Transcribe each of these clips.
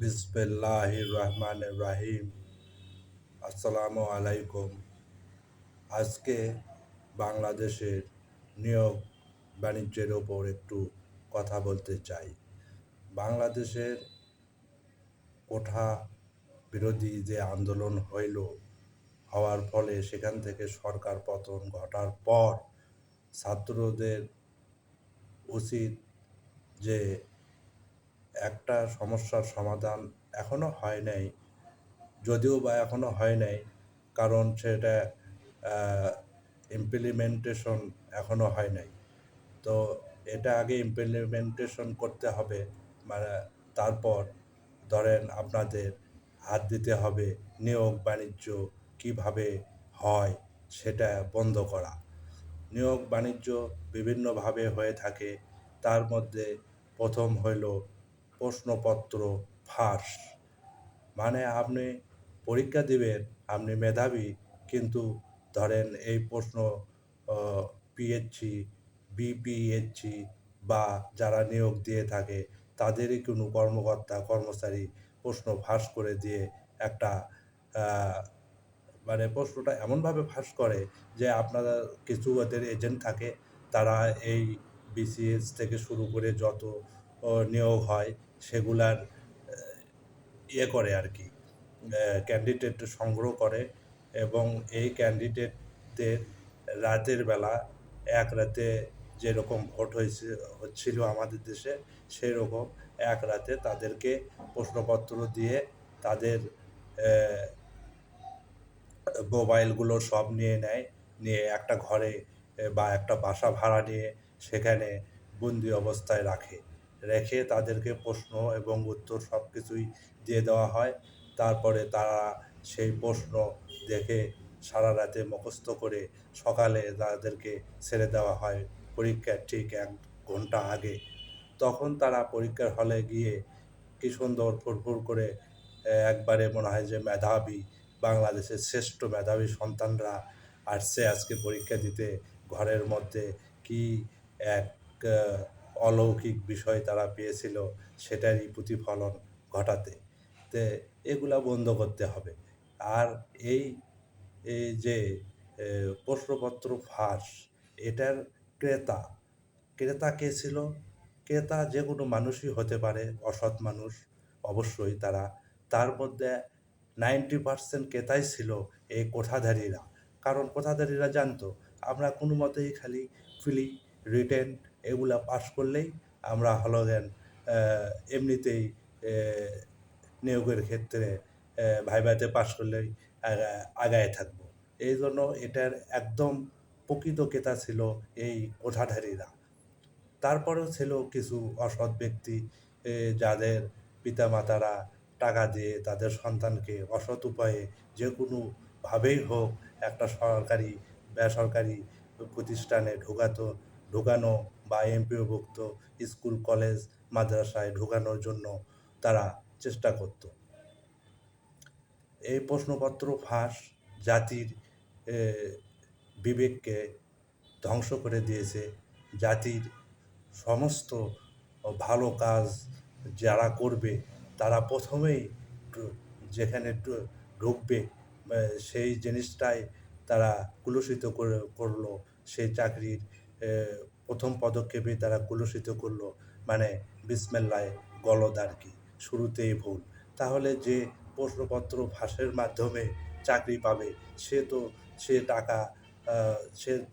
বিসমিল্লাহির রহমানির রহিম। আসসালামু আলাইকুম। আজকে বাংলাদেশের নিয়োগ বাণিজ্যের ওপর একটু কথা বলতে চাই। বাংলাদেশের কোঠা বিরোধী যে আন্দোলন হওয়ার ফলে সেখান থেকে সরকার পতন ঘটার পর ছাত্রদের উচিত যে একটা সমস্যার সমাধান এখনো হয় নাই, যদিও বা এখনো হয় নাই, কারণ সেটা ইমপ্লিমেন্টেশন এখনো হয় নাই। তো এটা আগে ইমপ্লিমেন্টেশন করতে হবে, মানে তারপর ধরেন আপনাদের হাত দিতে হবে নিয়োগ বাণিজ্য কিভাবে হয় সেটা বন্ধ করা। নিয়োগ বাণিজ্য বিভিন্নভাবে হয়ে থাকে, তার মধ্যে প্রথম হইল প্রশ্নপত্র ফাঁস। মানে আপনি পরীক্ষা দিবেন, আপনি মেধাবী, কিন্তু ধরেন এই প্রশ্ন পিএইচসি, বিপিএইচসি বা যারা নিয়োগ দিয়ে থাকে তাদেরই কোনো কর্মকর্তা কর্মচারী প্রশ্ন ফাঁস করে দিয়ে একটা আহ, মানে প্রশ্নটা এমনভাবে ফাঁস করে যে আপনারা কিছু ওদের এজেন্ট থাকে, তারা এই বিসিএস থেকে শুরু করে যত নিয়োগ হয় সেগুলার করে আর কি, ক্যান্ডিডেট সংগ্রহ করে এবং এই ক্যান্ডিডেটদের রাতের বেলা এক রাতে যেরকম ভোট হচ্ছিল আমাদের দেশে, সেই রকম এক রাতে তাদেরকে প্রশ্নপত্র দিয়ে তাদের মোবাইলগুলো সব নিয়ে নেয়, নিয়ে একটা ঘরে বা একটা বাসা ভাড়া নিয়ে সেখানে বন্দি অবস্থায় রেখে তাদেরকে প্রশ্ন এবং উত্তর সব কিছুই দিয়ে দেওয়া হয়। তারপরে তারা সেই প্রশ্ন দেখে সারা রাতে মুখস্থ করে সকালে তাদেরকে ছেড়ে দেওয়া হয় পরীক্ষার ঠিক 1 ঘন্টা আগে। তখন তারা পরীক্ষার হলে গিয়ে কি সুন্দর ফুরফুর করে একবারে মনে হয় যে মেধাবী, বাংলাদেশের শ্রেষ্ঠ মেধাবী সন্তানরা আসছে আজকে পরীক্ষা দিতে। ঘরের মধ্যে কি এক আহ, অলৌকিক বিষয় তারা পেয়েছিল, সেটারই প্রতিফলন ঘটাতে। তে এগুলা বন্ধ করতে হবে। আর এই এই যে প্রশ্নপত্র ফাঁস, এটার ক্রেতা ক্রেতা কে ছিল? ক্রেতা যে কোনো মানুষই হতে পারে, অসৎ মানুষ অবশ্যই তারা। তার মধ্যে 90% ক্রেতাই ছিল এই কোঠাধারীরা। কারণ কোঠাধারীরা জানতো আমরা কোনো মতেই খালি ফিলি রিটেন এগুলা পাস করলেই আমরা হলো দেন এমনিতেই নিয়োগের ক্ষেত্রে ভাইভাতে পাস করলেই আগায় থাকবো। এই জন্য এটার একদম প্রকৃত ক্রেতা ছিল এই কোঠাধারীরা। তারপরেও ছিল কিছু অসৎ ব্যক্তি, যাদের পিতামাতারা টাকা দিয়ে তাদের সন্তানকে অসৎ উপায়ে যে কোনোভাবেই হোক একটা সরকারি বেসরকারি প্রতিষ্ঠানে ঢোকানো বা এমপিওভুক্ত স্কুল কলেজ মাদ্রাসায় ঢোকানোর জন্য তারা চেষ্টা করত। এই প্রশ্নপত্র ফাঁস জাতির এ, বিবেককে ধ্বংস করে দিয়েছে। জাতির সমস্ত ভালো কাজ যারা করবে তারা প্রথমেই যেখানে ঢুকবে সেই জিনিসটাই তারা কুলুষিত করলো। সেই চাকরির প্রথম পদক্ষেপেই তারা কুলুষিত করলো, মানে বিসমিল্লাহ গলদ আর কি, শুরুতেই ভুল। তাহলে যে প্রশ্নপত্র ফাঁসের মাধ্যমে চাকরি পাবে, সে টাকা,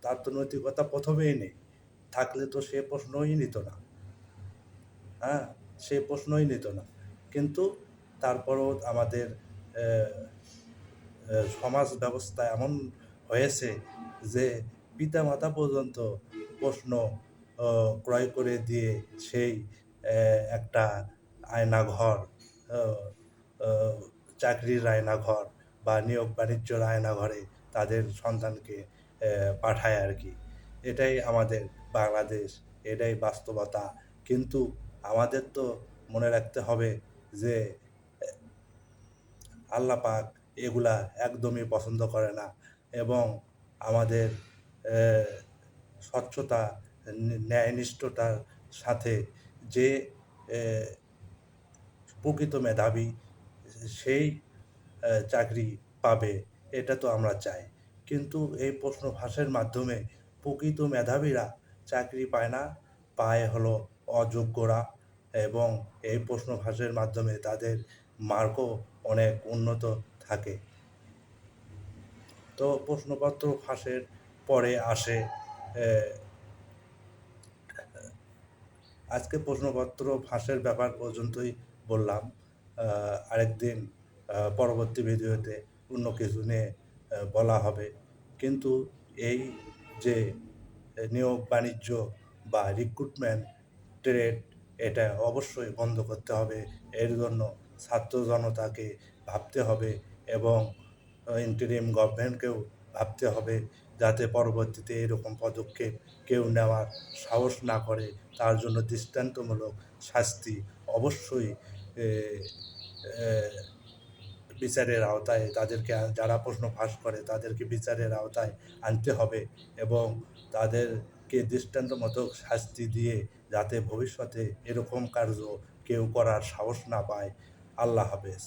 তার তো নৈতিকতা প্রথমেই নেই। থাকলে তো সে প্রশ্নই নিত না। হ্যাঁ, সে প্রশ্নই নিত না। কিন্তু তারপরেও আমাদের সমাজ ব্যবস্থা এমন হয়েছে যে পিতামাতা পর্যন্ত প্রশ্ন ক্রয় করে দিয়ে সেই একটা আয়নাঘর, আহ, আহ, চাকরির আয়নাঘর বা নিয়োগ বাণিজ্যর আয়নাঘরে তাদের সন্তানকে পাঠায় আর কি। এটাই আমাদের বাংলাদেশ, এটাই বাস্তবতা। কিন্তু আমাদের তো মনে রাখতে হবে যে আল্লাহ পাক এগুলা একদমই পছন্দ করে না, এবং আমাদের স্বচ্ছতা, ন্যায়নিষ্ঠতার সাথে যে প্রকৃত মেধাবী সেই চাকরি পাবে, এটা তো আমরা চাই। কিন্তু এই প্রশ্ন ফাঁসের মাধ্যমে প্রকৃত মেধাবীরা চাকরি পায় না, পায় হলো অযোগ্যরা, এবং এই প্রশ্ন ফাঁসের মাধ্যমে তাদের মার্কও অনেক উন্নত থাকে। তো প্রশ্নপত্র ফাঁসের পরে আসে এ আজকে প্রশ্নপত্র ফাঁসের ব্যাপার পর্যন্তই বললাম। আরেকদিন পরবর্তী ভিডিওতে অন্য কিছু নিয়ে বলা হবে। কিন্তু এই যে নিয়োগ বাণিজ্য বা রিক্রুটমেন্ট ট্রেড, এটা অবশ্যই বন্ধ করতে হবে। এর জন্য ছাত্র জনতাকে ভাবতে হবে, এবং ইন্টারিম গভর্নমেন্টকেও ভাবতে হবে, যাতে পরবর্তীতে এরকম পদক্ষেপ কেউ নেওয়ার সাহস না করে। তার জন্য দৃষ্টান্তমূলক শাস্তি অবশ্যই এ এ বিচারের আওতায় তাদেরকে, যারা প্রশ্ন ফাঁস করে তাদেরকে বিচারের আওতায় আনতে হবে, এবং তাদেরকে দৃষ্টান্তমূলক শাস্তি দিয়ে যাতে ভবিষ্যতে এরকম কার্য কেউ করার সাহস না পায়। আল্লাহ হাফেজ।